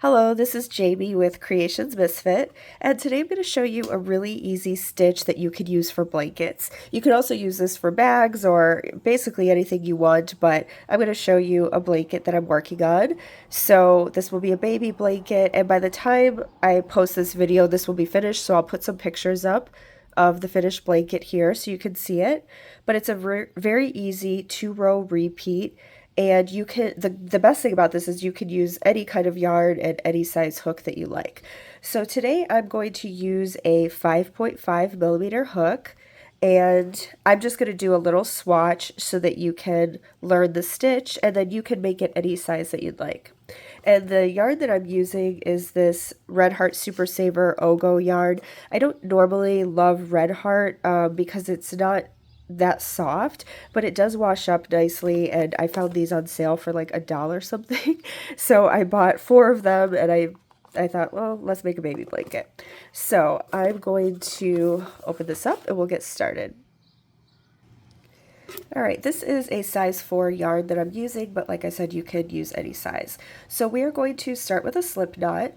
Hello, this is Jamie with Creations Misfit, and today I'm going to show you a really easy stitch that you could use for blankets. You could also use this for bags or basically anything you want, but I'm going to show you a blanket that I'm working on. So this will be a baby blanket, and by the time I post this video, this will be finished, so I'll put some pictures up of the finished blanket here so you can see it. But it's a very easy 2-row repeat. And you can, the best thing about this is you can use any kind of yarn and any size hook that you like. So today I'm going to use a 5.5 millimeter hook, and I'm just going to do a little swatch so that you can learn the stitch, and then you can make it any size that you'd like. And the yarn that I'm using is this Red Heart Super Saver Ogo yarn. I don't normally love Red Heart because it's not that soft, but it does wash up nicely, and I found these on sale for like $1 something. So I bought 4 of them, and I thought, well, let's make a baby blanket. So I'm going to open this up and we'll get started. Alright, this is a size 4 yarn that I'm using, but like I said, you could use any size. So we are going to start with a slip knot.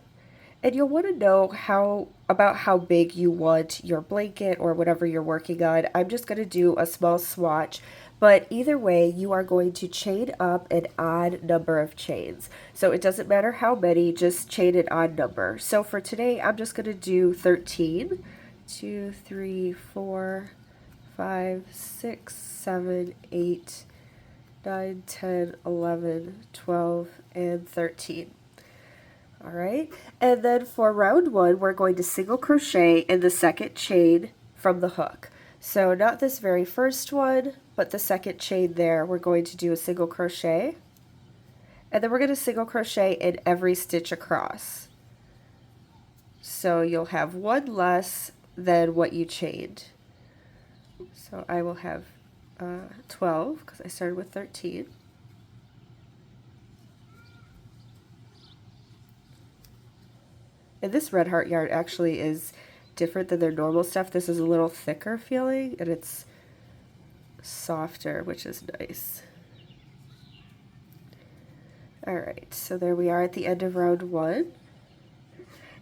And you'll want to know about how big you want your blanket or whatever you're working on. I'm just going to do a small swatch, but either way, you are going to chain up an odd number of chains. So it doesn't matter how many, just chain an odd number. So for today, I'm just going to do 13. 2, 3, 4, 5, 6, 7, 8, 9, 10, 11, 12, and 13. Alright, and then for round 1, we're going to single crochet in the second chain from the hook. So not this very first one, but the second chain there, we're going to do a single crochet. And then we're going to single crochet in every stitch across. So you'll have one less than what you chained. So I will have 12 because I started with 13. And this Red Heart yarn actually is different than their normal stuff. This is a little thicker feeling, and it's softer, which is nice. Alright, so there we are at the end of round 1.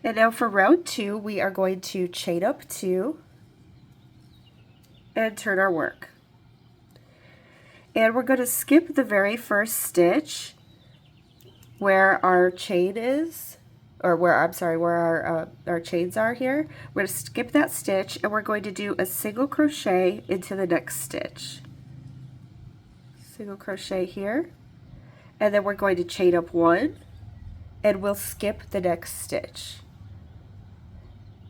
And now for round 2, we are going to chain up 2 and turn our work. And we're going to skip the very first stitch where our chain is, or where, I'm sorry, where our chains are here. We're going to skip that stitch, and we're going to do a single crochet into the next stitch. Single crochet here, and then we're going to chain up 1, and we'll skip the next stitch.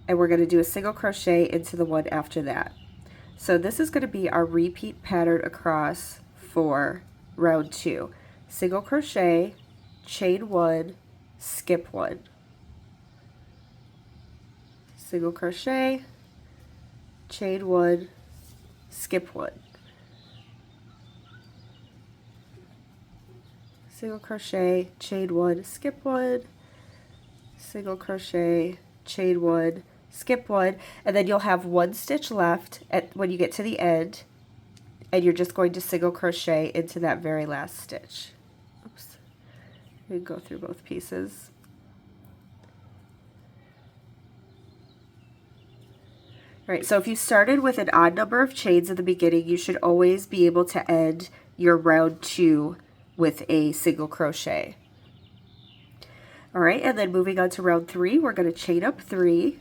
And we're going to do a single crochet into the one after that. So this is going to be our repeat pattern across for round 2. Single crochet, chain 1, skip 1. Single crochet, chain 1, skip 1. Single crochet, chain 1, skip 1. Single crochet, chain 1, skip 1, and then you'll have 1 stitch left when you get to the end, and you're just going to single crochet into that very last stitch. Oops. We can go through both pieces. Alright, so if you started with an odd number of chains at the beginning, you should always be able to end your round 2 with a single crochet. Alright, and then moving on to round 3, we're going to chain up 3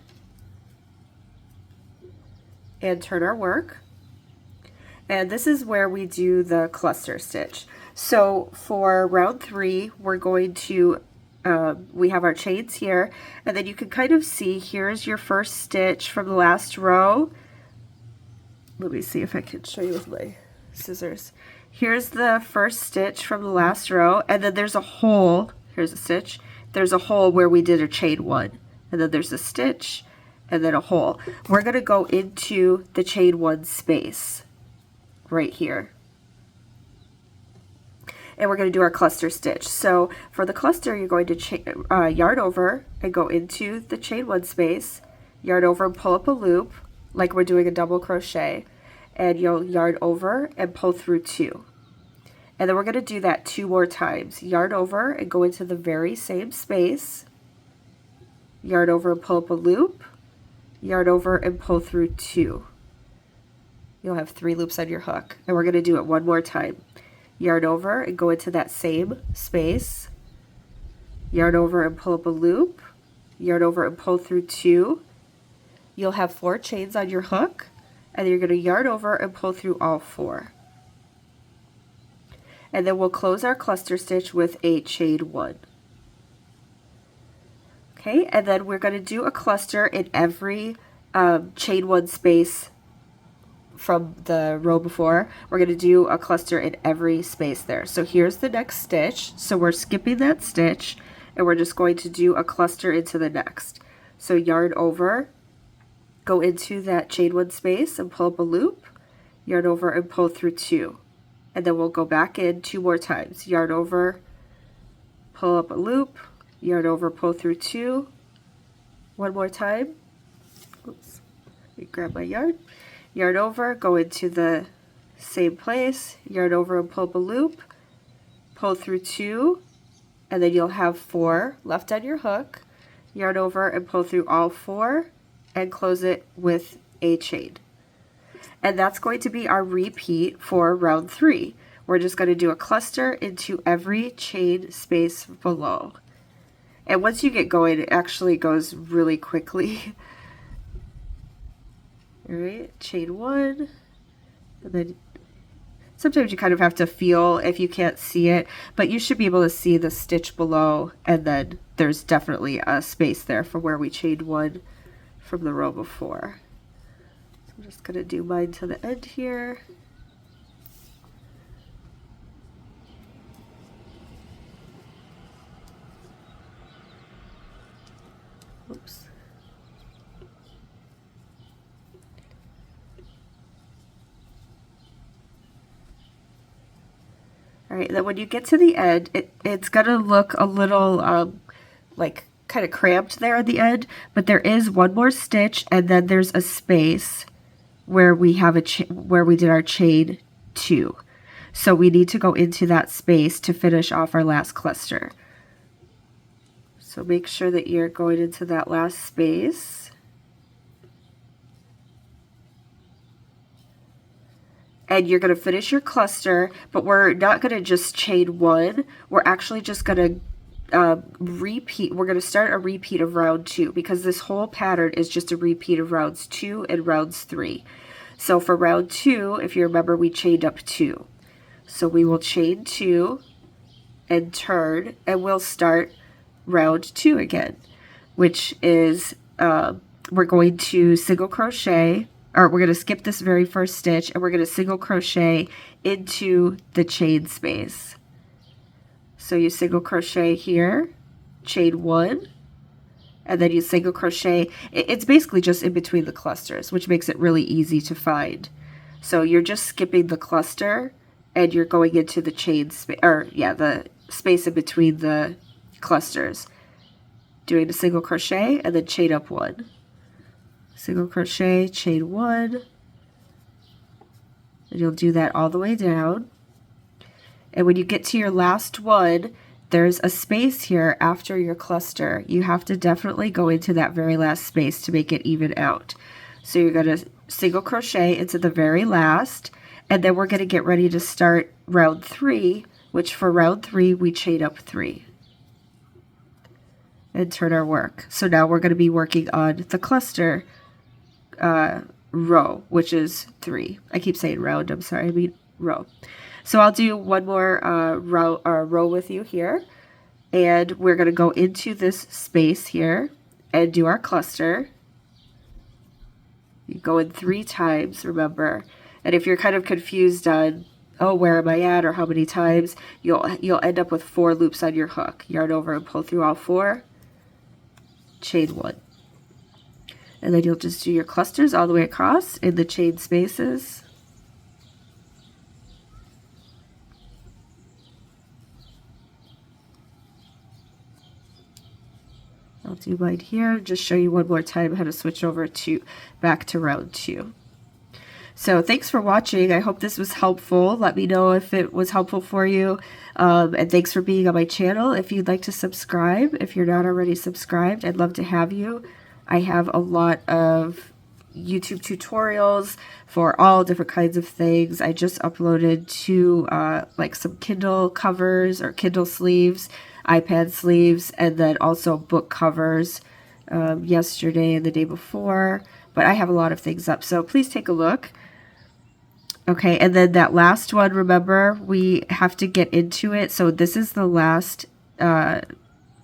and turn our work. And this is where we do the cluster stitch. So for round 3, we're going to we have our chains here, and then you can kind of see here's your first stitch from the last row. Let me see if I can show you with my scissors. Here's the first stitch from the last row, and then there's a hole. Here's a stitch. There's a hole where we did a chain 1, and then there's a stitch and then a hole. We're going to go into the chain 1 space right here. And we're going to do our cluster stitch. So for the cluster, you're going to yarn over and go into the chain 1 space, yarn over and pull up a loop like we're doing a double crochet, and you'll yarn over and pull through 2. And then we're going to do that 2 more times. Yarn over and go into the very same space, yarn over and pull up a loop, yarn over and pull through 2. You'll have 3 loops on your hook, and we're going to do it one more time. Yarn over and go into that same space, yarn over and pull up a loop, yarn over and pull through 2. You'll have 4 chains on your hook, and you're going to yarn over and pull through all 4. And then we'll close our cluster stitch with a chain 1. Okay, and then we're going to do a cluster in every chain 1 space from the row before. We're going to do a cluster in every space there. So here's the next stitch. So we're skipping that stitch, and we're just going to do a cluster into the next. So yarn over, go into that chain 1 space and pull up a loop, yarn over and pull through 2. And then we'll go back in 2 more times. Yarn over, pull up a loop, yarn over, pull through 2. One more time. Oops. Let me grab my yarn. Yarn over, go into the same place, yarn over and pull up a loop, pull through 2, and then you'll have 4 left on your hook. Yarn over and pull through all 4 and close it with a chain. And that's going to be our repeat for round 3. We're just going to do a cluster into every chain space below. And once you get going, it actually goes really quickly. Alright, chain 1, and then sometimes you kind of have to feel if you can't see it, but you should be able to see the stitch below, and then there's definitely a space there for where we chained 1 from the row before. So I'm just going to do mine to the end here. Oops. All right, then when you get to the end, it's going to look a little like kind of cramped there at the end, but there is one more stitch, and then there's a space where we have where we did our chain 2. So we need to go into that space to finish off our last cluster. So make sure that you're going into that last space. And you're going to finish your cluster, but we're not going to just chain 1. We're actually just going to repeat. We're going to start a repeat of round 2, because this whole pattern is just a repeat of rounds 2 and rounds 3. So for round 2, if you remember, we chained up 2. So we will chain 2 and turn, and we'll start round 2 again, which is we're going to single crochet, or we're going to skip this very first stitch, and we're going to single crochet into the chain space. So you single crochet here, chain 1, and then you single crochet. It's basically just in between the clusters, which makes it really easy to find. So you're just skipping the cluster, and you're going into the chain space, or yeah, the space in between the clusters, doing a single crochet and then chain up 1. Single crochet, chain 1, and you'll do that all the way down. And when you get to your last one, there's a space here after your cluster. You have to definitely go into that very last space to make it even out. So you're going to single crochet into the very last, and then we're going to get ready to start round 3, which for round 3 we chain up 3 and turn our work. So now we're going to be working on the cluster row, which is 3. I keep saying round, I'm sorry, I mean row. So I'll do one more row with you here, and we're going to go into this space here and do our cluster. You go in 3 times, remember, and if you're kind of confused on, oh, where am I at, or how many times, you'll end up with 4 loops on your hook. Yarn over and pull through all 4, chain 1. And then you'll just do your clusters all the way across in the chain spaces. I'll do mine here, just show you one more time how to switch over to back to round 2. So thanks for watching. I hope this was helpful. Let me know if it was helpful for you. And thanks for being on my channel. If you'd like to subscribe, if you're not already subscribed, I'd love to have you. I have a lot of YouTube tutorials for all different kinds of things. I just uploaded two, like some Kindle covers or Kindle sleeves, iPad sleeves, and then also book covers yesterday and the day before. But I have a lot of things up, so please take a look. Okay, and then that last one, remember, we have to get into it. So this is the last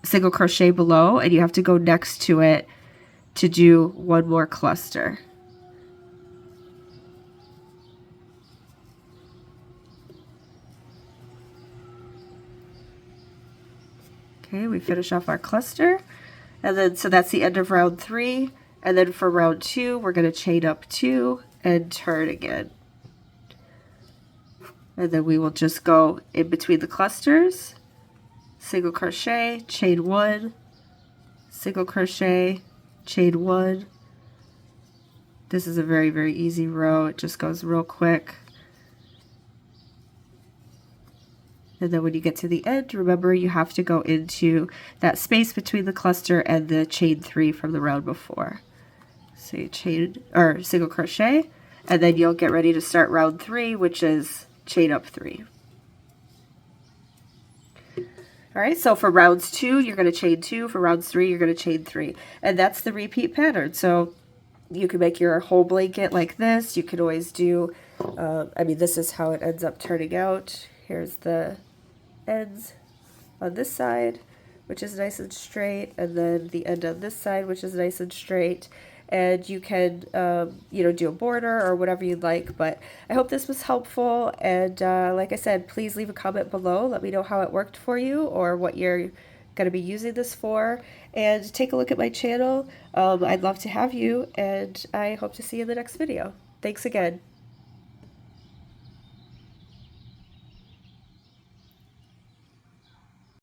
single crochet below, and you have to go next to it to do one more cluster. Okay, we finish off our cluster, and then so that's the end of round 3. And then for round 2, we're going to chain up 2 and turn again. And then we will just go in between the clusters, single crochet, chain 1, single crochet, chain 1. This is a very, very easy row. It just goes real quick. And then when you get to the end, remember you have to go into that space between the cluster and the chain 3 from the round before. So you chain or single crochet, and then you'll get ready to start round 3, which is chain up 3. All right, so for rounds 2, you're going to chain 2. For rounds 3, you're going to chain 3. And that's the repeat pattern. So you can make your whole blanket like this. You can always do, I mean, this is how it ends up turning out. Here's the ends on this side, which is nice and straight, and then the end on this side, which is nice and straight. And you can, you know, do a border or whatever you'd like. But I hope this was helpful. And like I said, please leave a comment below. Let me know how it worked for you or what you're going to be using this for. And take a look at my channel. I'd love to have you. And I hope to see you in the next video. Thanks again.